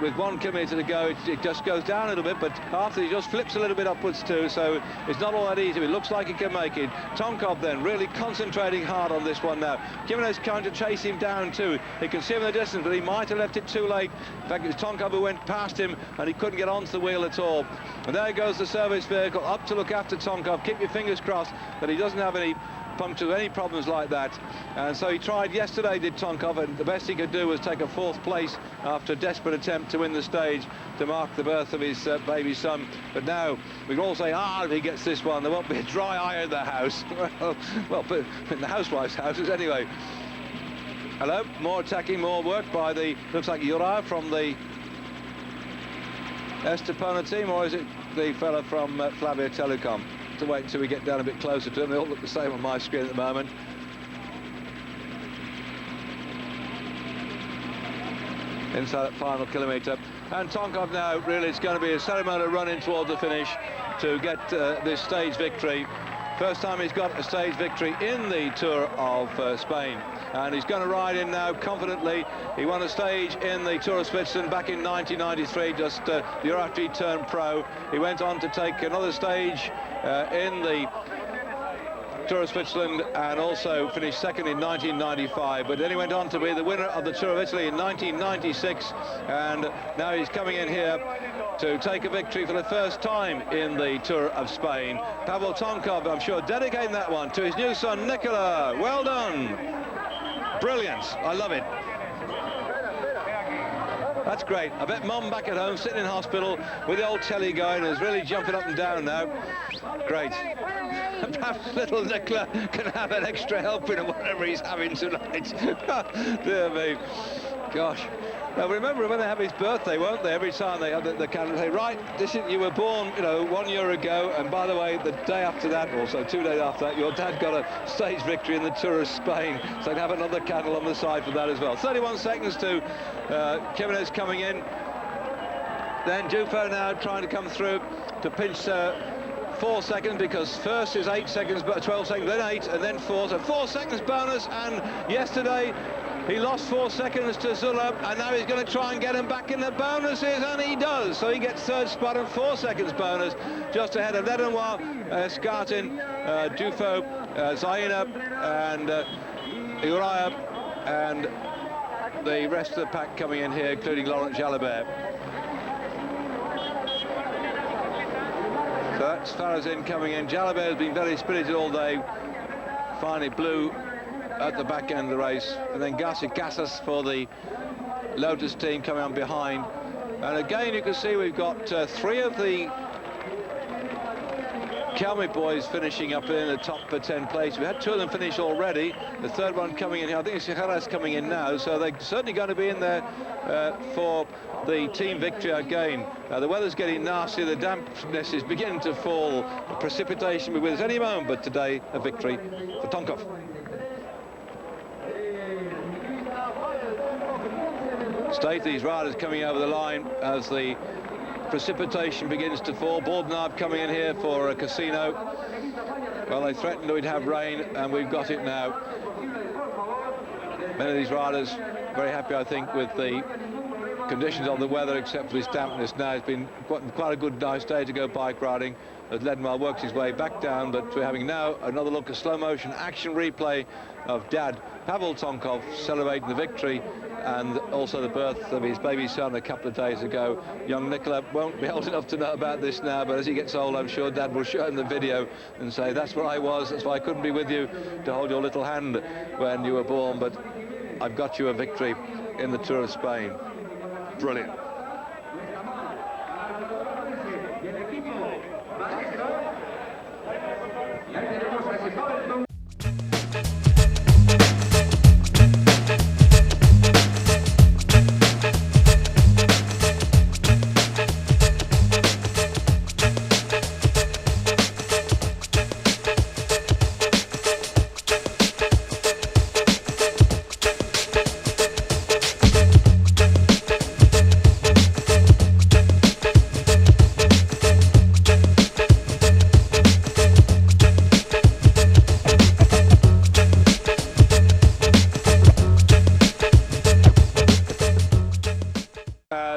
[SPEAKER 1] with 1 kilometre to go, it just goes down a little bit, but after he just flips a little bit upwards too, so it's not all that easy. It looks like he can make it. Tonkov then really concentrating hard on this one now. Jimenez trying to chase him down too. He can see him in the distance, but he might have left it too late. In fact, it was Tonkov who went past him, and he couldn't get onto the wheel at all. And there goes the service vehicle. Michael up to look after Tonkov. Keep your fingers crossed that he doesn't have any punctures, any problems like that. And so he tried yesterday, did Tonkov, and the best he could do was take a 4th place after a desperate attempt to win the stage to mark the birth of his baby son. But now we can all say, if he gets this one, there won't be a dry eye in the house. well, but in the housewife's houses anyway. Hello, more attacking, more work by the, looks like Uriah from the Espana team, or is it the fella from Flavia Telecom? To wait until we get down a bit closer to them. They all look the same on my screen at the moment. Inside that final kilometre. And Tonkov now, really, it's going to be a ceremonial run in towards the finish to get this stage victory. First time he's got a stage victory in the Tour of Spain. And he's going to ride in now confidently. He won a stage in the Tour of Switzerland back in 1993, just the year after he turned pro. He went on to take another stage in the Tour of Switzerland and also finished second in 1995. But then he went on to be the winner of the Tour of Italy in 1996. And now he's coming in here to take a victory for the first time in the Tour of Spain. Pavel Tonkov, I'm sure, dedicating that one to his new son, Nicola. Well done. Brilliant. I love it. That's great. I bet Mum back at home, sitting in hospital with the old telly going, is really jumping up and down now. Great. Perhaps little Nicola can have an extra helping of whatever he's having tonight. Dear me. Gosh. Now remember when they have his birthday, won't they? Every time they have the candle, say, right, this is, you were born, you know, 1 year ago, and by the way, the day after that, also 2 days after that, your dad got a stage victory in the Tour of Spain. So they'd have another candle on the side for that as well. 31 seconds to Jimenez coming in. Then Dufo now trying to come through to pinch 4 seconds, because first is 8 seconds, but 12 seconds, then 8, and then 4. So 4 seconds bonus, and yesterday he lost 4 seconds to Zülle, and now he's going to try and get him back in the bonuses, and he does. So he gets 3rd spot and 4 seconds bonus, just ahead of Ledenoir, Skartin, Dufo, Zaina, and Uriah, and the rest of the pack coming in here, including Laurent Jalabert. So that's Farazin coming in. Jalabert has been very spirited all day. Finally blew at the back end of the race. And then Gassas for the Lotus team coming on behind. And again, you can see we've got 3 of the Kelmy boys finishing up in the top 10 place. We had 2 of them finish already. The 3rd one coming in here. I think it's Jerez coming in now. So they're certainly going to be in there for the team victory again. The weather's getting nasty. The dampness is beginning to fall. The precipitation will be with us any moment. But today, a victory for Tonkov. State these riders coming over the line as the precipitation begins to fall. Bordenave coming in here for a casino. Well, they threatened we'd have rain, and we've got it now. Many of these riders very happy, I think, with the conditions of the weather, except for this dampness. Now it's been quite a good, nice day to go bike riding as Ledenoir works his way back down. But we're having now another look at slow motion action replay of Dad Pavel Tonkov celebrating the victory and also the birth of his baby son a couple of days ago. Young Nicola won't be old enough to know about this now, but as he gets old, I'm sure Dad will show him the video and say, that's where I was, that's why I couldn't be with you to hold your little hand when you were born, but I've got you a victory in the Tour of Spain. Brilliant.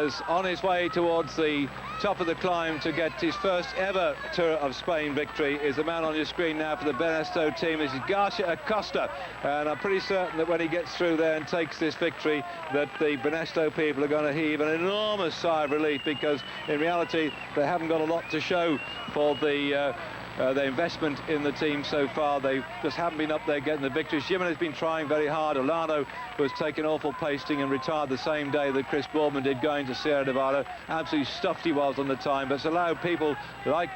[SPEAKER 1] as on his way towards the top of the climb to get his first ever Tour of Spain victory is the man on your screen now for the Benesto team. This is Garcia Acosta, and I'm pretty certain that when he gets through there and takes this victory that the Benesto people are going to heave an enormous sigh of relief, because in reality they haven't got a lot to show for the investment in the team so far. They just haven't been up there getting the victories. Jimenez has been trying very hard. Olano was taking awful pasting and retired the same day that Chris Boardman did, going to Sierra Nevada. Absolutely stuffed he was on the time, but it's allowed people like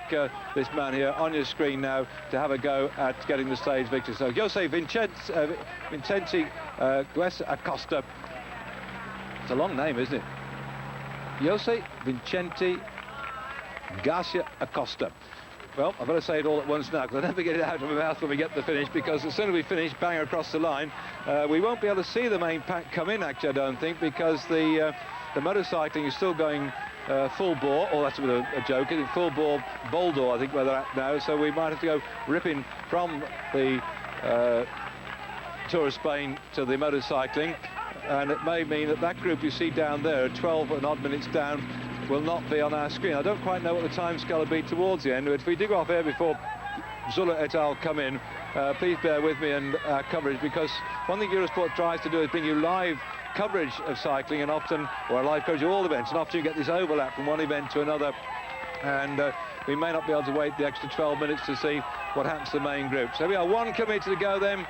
[SPEAKER 1] this man here on your screen now to have a go at getting the stage victory. So Jose Vicente Garcia Acosta. It's a long name, isn't it? Jose Vicente Garcia Acosta. Well, I've got to say it all at once now, because I never get it out of my mouth when we get the finish, because as soon as we finish, bang across the line, we won't be able to see the main pack come in, actually, I don't think, because the motorcycling is still going full bore. Oh, that's a bit of a joke, isn't it? Full bore Boldor, I think, where they're at now, so we might have to go ripping from the Tour of Spain to the motorcycling, and it may mean that that group you see down there, 12 and odd minutes down, will not be on our screen. I don't quite know what the time scale will be towards the end, but if we do go off air before Zülle et al. Come in, please bear with me and our coverage, because one thing Eurosport tries to do is bring you live coverage of cycling, and often, or live coverage of all events, and often you get this overlap from one event to another, and we may not be able to wait the extra 12 minutes to see what happens to the main group. So we are 1 kilometre to go then.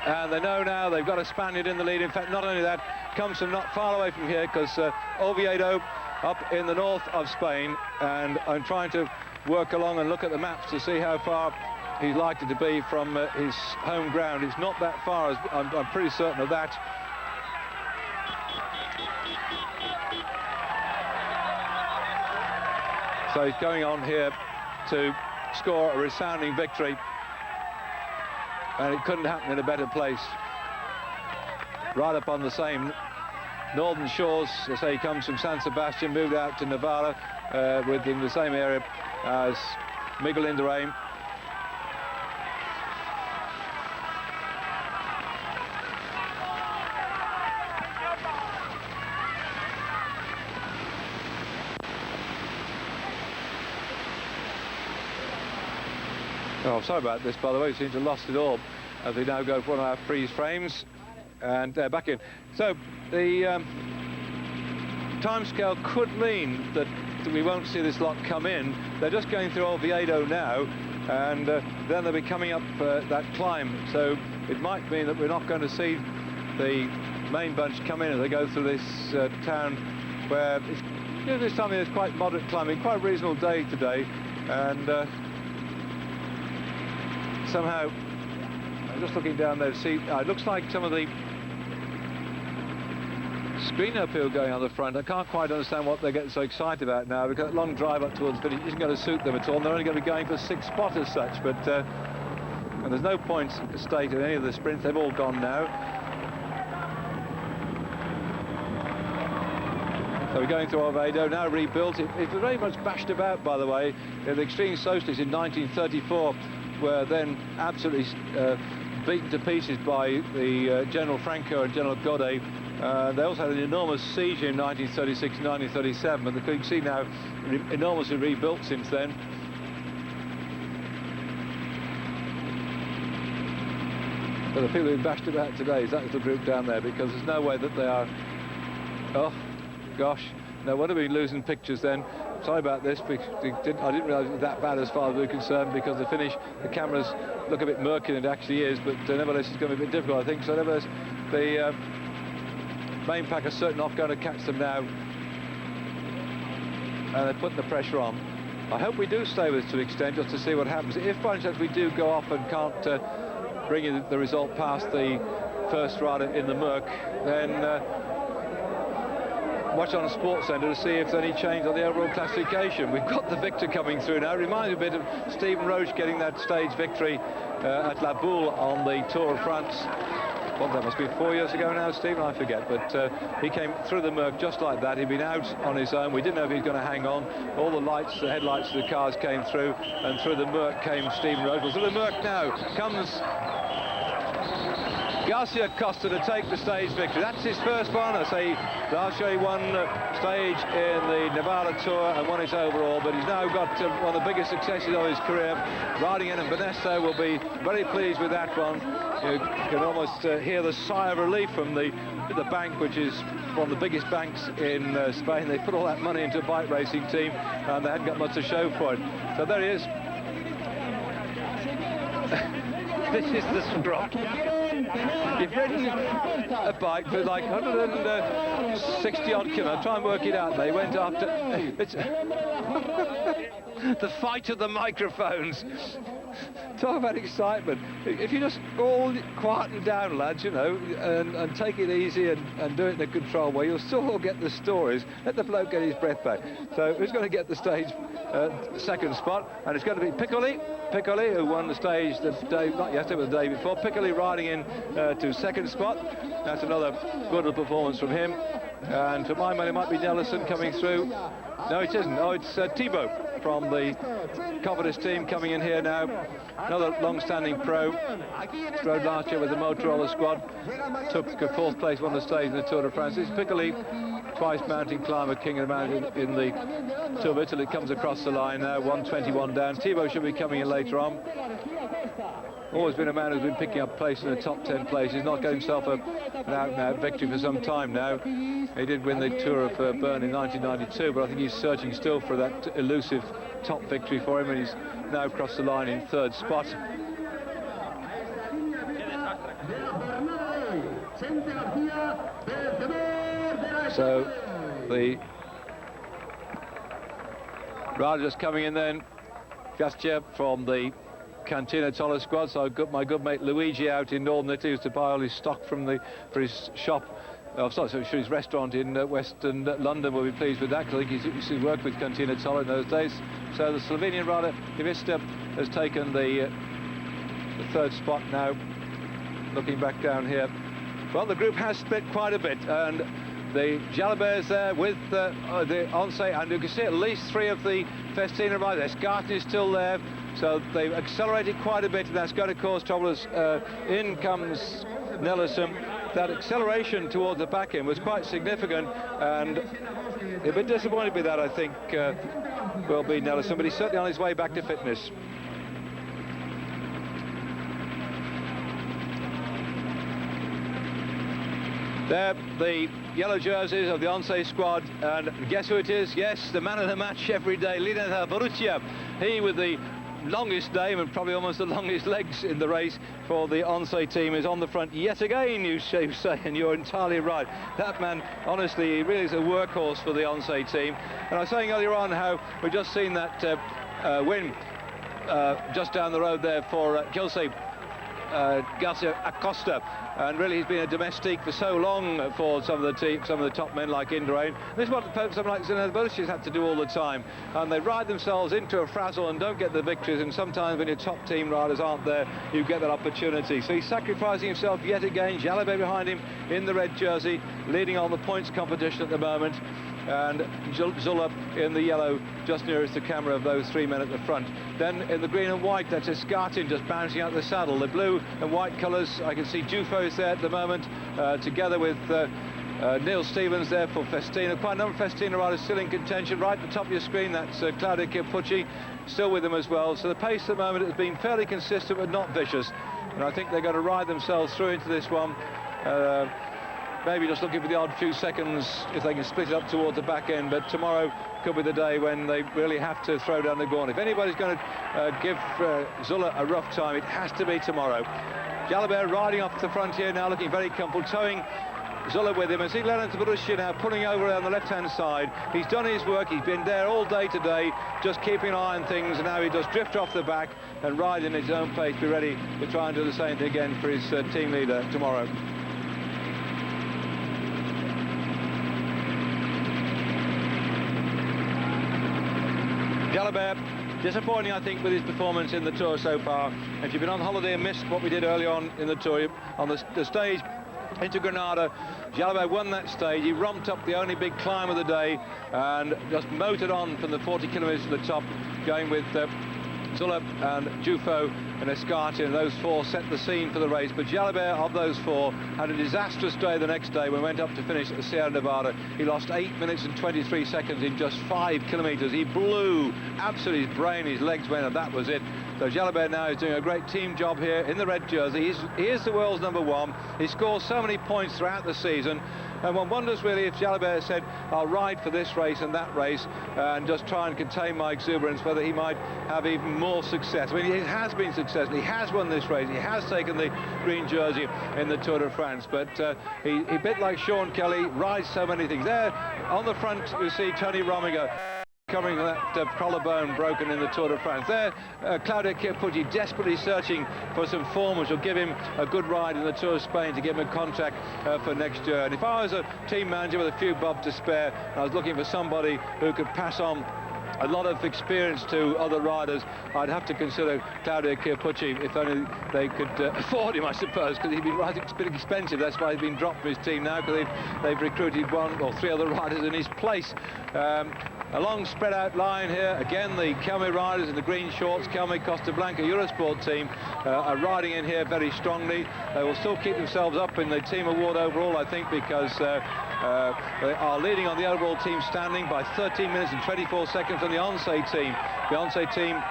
[SPEAKER 1] And they know now they've got a Spaniard in the lead. In fact, not only that, comes from not far away from here, because Oviedo up in the north of Spain, and I'm trying to work along and look at the maps to see how far he's likely to be from his home ground. It's not that far, I'm pretty certain of that. So he's going on here to score a resounding victory, and it couldn't happen in a better place. Right up on the same northern shores. I say he comes from San Sebastian, moved out to Navarra within the same area as Miguel Indurain. Oh, sorry about this, by the way. We seem to have lost it all as we now go for one of our freeze frames. And back in. So the timescale could mean that we won't see this lot come in. They're just going through Oviedo now, and then they'll be coming up that climb. So it might mean that we're not going to see the main bunch come in as they go through this town, where it's, you know, this time it's quite moderate climbing, quite a reasonable day today, and somehow I'm just looking down there to see. It looks like some of the screen appeal going on the front. I can't quite understand what they're getting so excited about now, because that long drive up towards the finish isn't going to suit them at all, and they're only going to be going for 6 spots as such. But and there's no points at stake in any of the sprints. They've all gone now. So we're going through Oviedo, now rebuilt. It was very much bashed about, by the way. The extreme socialists in 1934 were then absolutely beaten to pieces by the General Franco and General Godet. They also had an enormous siege in 1936 and 1937, but you can see now enormously rebuilt since then. But the people who bashed about today is that little group down there, because there's no way that they are... Oh, gosh. No wonder we're losing pictures then. Sorry about this, because I didn't realise it was that bad as far as we're concerned, because the finish, the cameras look a bit murky than it actually is, but nevertheless it's going to be a bit difficult, I think. So nevertheless, the main pack are certainly not going to catch them now, and they're putting the pressure on. I hope we do stay with it to an extent, just to see what happens. If by chance we do go off and can't bring in the result past the first rider in the Merc, then watch on a sports centre to see if there's any change on the overall classification. We've got the victor coming through now. It reminds me a bit of Stephen Roche getting that stage victory at La Boule on the Tour of France. Well, that must be 4 years ago now, Stephen, I forget, but he came through the Merc just like that. He'd been out on his own. We didn't know if he was going to hang on. All the lights, the headlights of the cars came through, and through the Merc came Stephen Roche. Well, through the Merc now comes Garcia Costa to take the stage victory. That's his first one. I say last year he won stage in the Nevada Tour and won it overall, but he's now got one of the biggest successes of his career riding in, and Vanessa will be very pleased with that one. You can almost hear the sigh of relief from the bank, which is one of the biggest banks in Spain. They put all that money into a bike racing team and they hadn't got much to show for it. So there he is. This is the strop. You've ridden a bike for like 160 odd kilometres. Try and work it out. They went after it's the fight of the microphones. Talk about excitement. If you just all quieten down, lads, you know, and take it easy and do it in a controlled way, you'll still get the stories. Let the bloke get his breath back. So who's going to get the stage second spot? And it's going to be Piccoli, who won the stage the day, not yesterday, but the day before. Piccoli riding in to second spot. That's another good performance from him. And for my money, it might be Nelson coming through. No, it isn't. Oh, it's Thibaut from the Cofidis team coming in here now. Another long-standing pro. Rode last year with the Motorola squad. Took fourth place, won the stage in the Tour de France. It's Piccoli, twice mountain climber, king of the mountain in the Tour of Italy. Comes across the line now, 1:21 down. Thibaut should be coming in later on. Always been a man who's been picking up place in the top 10 places. He's not got himself an out-and-out victory for some time now. He did win the Tour of Bern in 1992, but I think he's searching still for that elusive top victory for him, and he's now crossed the line in third spot. So the rider just coming in then, Gastia from the Cantina Toller squad. So I've got my good mate Luigi out in Northern Italy to buy all his stock for his shop. His restaurant in Western London. Will be pleased with that, because I think he's worked with Cantina Toller in those days. So the Slovenian rider Ivista has taken the third spot now. Looking back down here, well, the group has split quite a bit, and the Jalabert's there with the Once, and you can see at least three of the Festina riders. Escartin is still there, so they've accelerated quite a bit, and that's going to cause trouble as in comes Nelson. That acceleration towards the back end was quite significant, and a bit disappointed with that, I think, will be Nelson, but he's certainly on his way back to fitness. There, the yellow jerseys of the Once squad, and guess who it is? Yes, the man of the match every day, Lineta Borussia. He with the longest name and probably almost the longest legs in the race for the Once team is on the front yet again, you say, and you're entirely right. That man, honestly, he really is a workhorse for the Once team. And I was saying earlier on how we've just seen that win just down the road there for Gilsey. Garcia Acosta, and really he's been a domestique for so long for some of the top men like Indurain. This is what someone like Zinedine Zidane had to do all the time, and they ride themselves into a frazzle and don't get the victories, and sometimes when your top team riders aren't there, you get that opportunity. So he's sacrificing himself yet again. Jalabert behind him in the red jersey, leading on the points competition at the moment, and Zülle in the yellow just nearest the camera of those three men at the front. Then in the green and white, that's Escartin just bouncing out the saddle. The blue and white colours, I can see Jufo is there at the moment, together with Neil Stevens there for Festina. Quite a number of Festina riders still in contention. Right at the top of your screen, that's Claudio Chiappucci still with them as well. So the pace at the moment has been fairly consistent but not vicious, and I think they're going to ride themselves through into this one. Maybe just looking for the odd few seconds if they can split it up towards the back end, but tomorrow could be the day when they really have to throw down the gauntlet. If anybody's going to give Zülle a rough time, it has to be tomorrow. Jalabert riding off the front here now, looking very comfortable, towing Zülle with him. And see Lineta Borussia now pulling over on the left-hand side. He's done his work, he's been there all day today, just keeping an eye on things, and now he does drift off the back and ride in his own pace, be ready to try and do the same thing again for his team leader tomorrow. Jalabert, disappointing, I think, with his performance in the Tour so far. If you've been on holiday and missed what we did early on in the Tour, on the stage into Granada, Jalabert won that stage. He romped up the only big climb of the day and just motored on from the 40 kilometres to the top, going with Zülle and Jufo and Escarte, and those four set the scene for the race. But Jalabert, of those four, had a disastrous day the next day when he went up to finish at the Sierra Nevada. He lost 8 minutes and 23 seconds in just 5 kilometres. He blew absolutely his brain, his legs went, and that was it. So Jalabert now is doing a great team job here in the red jersey. He is the world's #1. He scores so many points throughout the season, and one wonders really if Jalabert said, I'll ride for this race and that race and just try and contain my exuberance, whether he might have even more success. I mean, he has been successful. He has won this race. He has taken the green jersey in the Tour de France, but he bit like Sean Kelly, rides so many things. There on the front you see Tony Rominger covering that collarbone broken in the Tour de France. There, Claudio Chiappucci desperately searching for some form which will give him a good ride in the Tour of Spain to give him a contract for next year. And if I was a team manager with a few bob to spare, I was looking for somebody who could pass on a lot of experience to other riders, I'd have to consider Claudio Chiappucci, if only they could afford him, I suppose, because he'd been riding a bit expensive. That's why he's been dropped from his team now, because they've recruited 1 or 3 other riders in his place. A long spread out line here. Again, the Kelme riders in the green shorts, Kelme Costa Blanca Eurosport team are riding in here very strongly. They will still keep themselves up in the team award overall, I think, because they are leading on the overall team standing by 13 minutes and 24 seconds from the Once team. The Once team,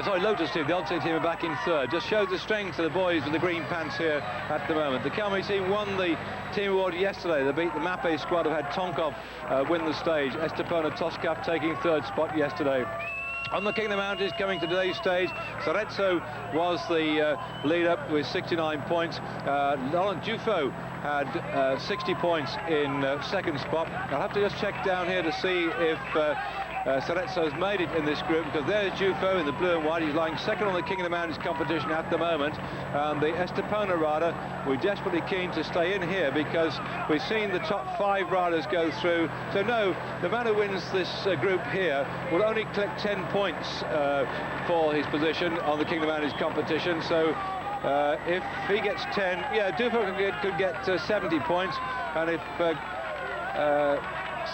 [SPEAKER 1] sorry, Lotus team, the Once team are back in 3rd. Just shows the strength of the boys with the green pants here at the moment. The Kelme team won the team award yesterday. They beat the Mappe squad, who had Tonkov win the stage. Estepona Toscaf taking 3rd spot yesterday. On the King of the Mountains, coming to today's stage, Cerezo was the leader with 69 points. Laurent Dufaux had 60 points in 2nd spot. I'll have to just check down here to see if Cerezo's made it in this group, because there's Dufaux in the blue and white. He's lying 2nd on the King of the Mountains competition at the moment. The Estepona rider, we're desperately keen to stay in here because we've seen the top 5 riders go through. So no, the man who wins this group here will only collect 10 points for his position on the King of the Mountains competition. So if he gets 10, yeah, Dufaux could get 70 points, and if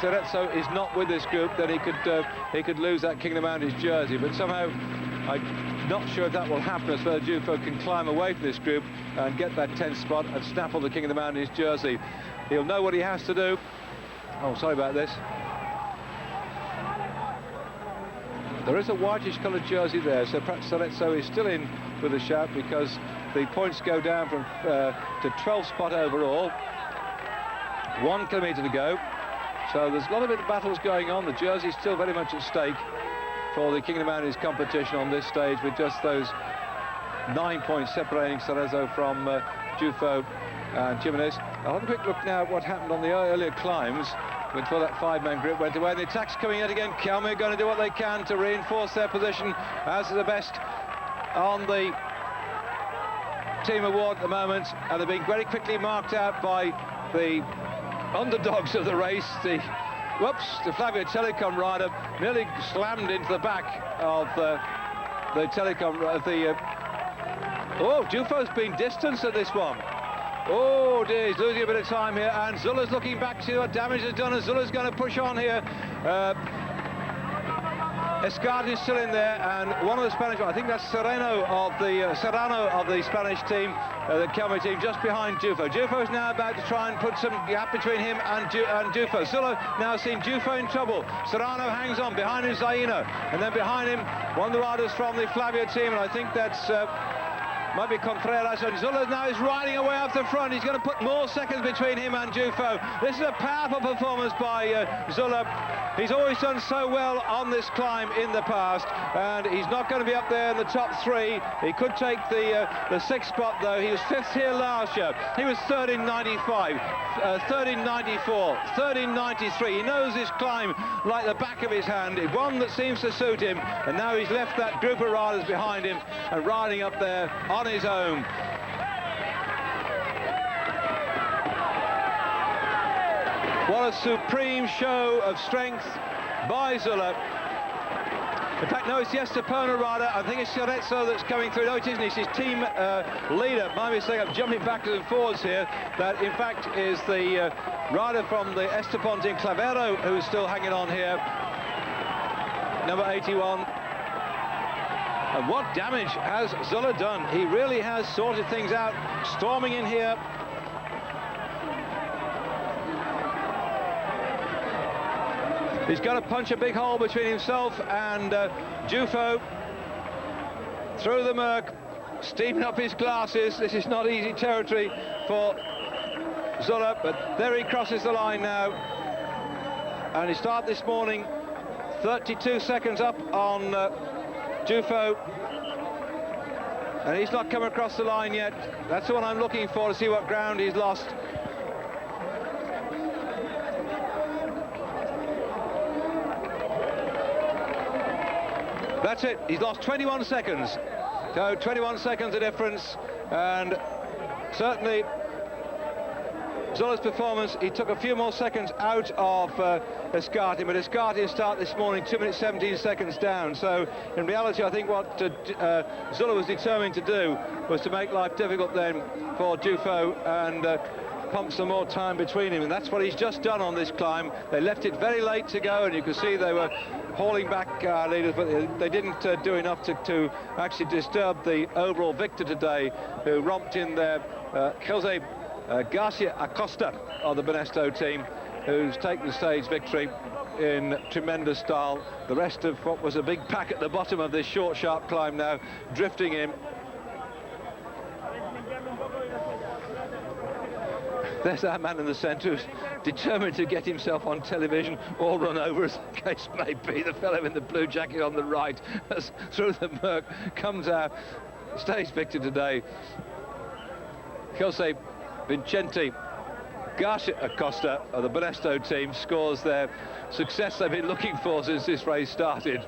[SPEAKER 1] Cerezo is not with this group, then he could lose that King of the Mountains jersey. But somehow I'm not sure if that will happen, as whether Dufaux can climb away from this group and get that 10th spot and snaffle the King of the Mountains jersey. He'll know what he has to do. Oh, sorry about this. There is a whitish coloured jersey there, so perhaps Cerezo is still in with a shout, because the points go down from to 12th spot overall. 1 kilometre to go. So there's a lot of battles going on. The jersey is still very much at stake for the King of the Mountains competition on this stage, with just those 9 points separating Cerezo from Dufaux and Jimenez. I'll have a quick look now at what happened on the earlier climbs before that 5-man group went away. And the attack's coming in again. Kelme are going to do what they can to reinforce their position as the best on the team award at the moment, and they're being very quickly marked out by the underdogs of the race. The Flavio Telecom rider nearly slammed into the back of the Telecom. Oh, Dufaux's been distanced at this one. Oh dear, he's losing a bit of time here, and Zülle's looking back to see what damage is done, and Zülle's going to push on here. Escarte is still in there, and one of the Spanish, I think that's Serrano of the Spanish team, the Kelme team, just behind Dufaux. Dufaux's now about to try and put some gap between him and Dufaux. Zülle now seen Dufaux in trouble. Serrano hangs on, behind him Zaino, and then behind him one of the riders from the Flavio team, and I think that's might be Contreras, and Zülle now is riding away up the front. He's going to put more seconds between him and Dufaux. This is a powerful performance by Zülle. He's always done so well on this climb in the past, and he's not going to be up there in the top 3. He could take the 6th spot, though. He was 5th here last year. He was 3rd in 95, 3rd in 94, 3rd in 93. He knows this climb like the back of his hand. It's one that seems to suit him, and now he's left that group of riders behind him and riding up there on his own. What a supreme show of strength by Zülle. In fact, no, it's the Estepona rider. I think it's Cerezo that's coming through. No, it isn't. It's his team leader. My mistake, I'm jumping backwards and forwards here. That, in fact, is the rider from the Estepona team, Clavero, who's still hanging on here. Number 81. And what damage has Zülle done? He really has sorted things out, storming in here. He's got to punch a big hole between himself and Dufo. Through the murk, steaming up his glasses. This is not easy territory for Zülle, but there he crosses the line now. And he started this morning 32 seconds up on Dufo. And he's not come across the line yet. That's the one I'm looking for, to see what ground he's lost. That's it, he's lost 21 seconds. So 21 seconds of difference, and certainly Zülle's performance, he took a few more seconds out of Escati, but Escati's start this morning 2 minutes 17 seconds down. So in reality, I think what Zülle was determined to do was to make life difficult then for Dufo and pump some more time between him, and that's what he's just done on this climb. They left it very late to go, and you can see they were hauling back leaders, but they didn't do enough to actually disturb the overall victor today, who romped in there, Jose Garcia Acosta of the Banesto team, who's taken the stage victory in tremendous style. The rest of what was a big pack at the bottom of this short, sharp climb now drifting in. There's our man in the centre who's determined to get himself on television, all run over as the case may be. The fellow in the blue jacket on the right, as through the murk comes our stage victor today, Jose Vicente Garcia Acosta of the Banesto team, scores their success they've been looking for since this race started.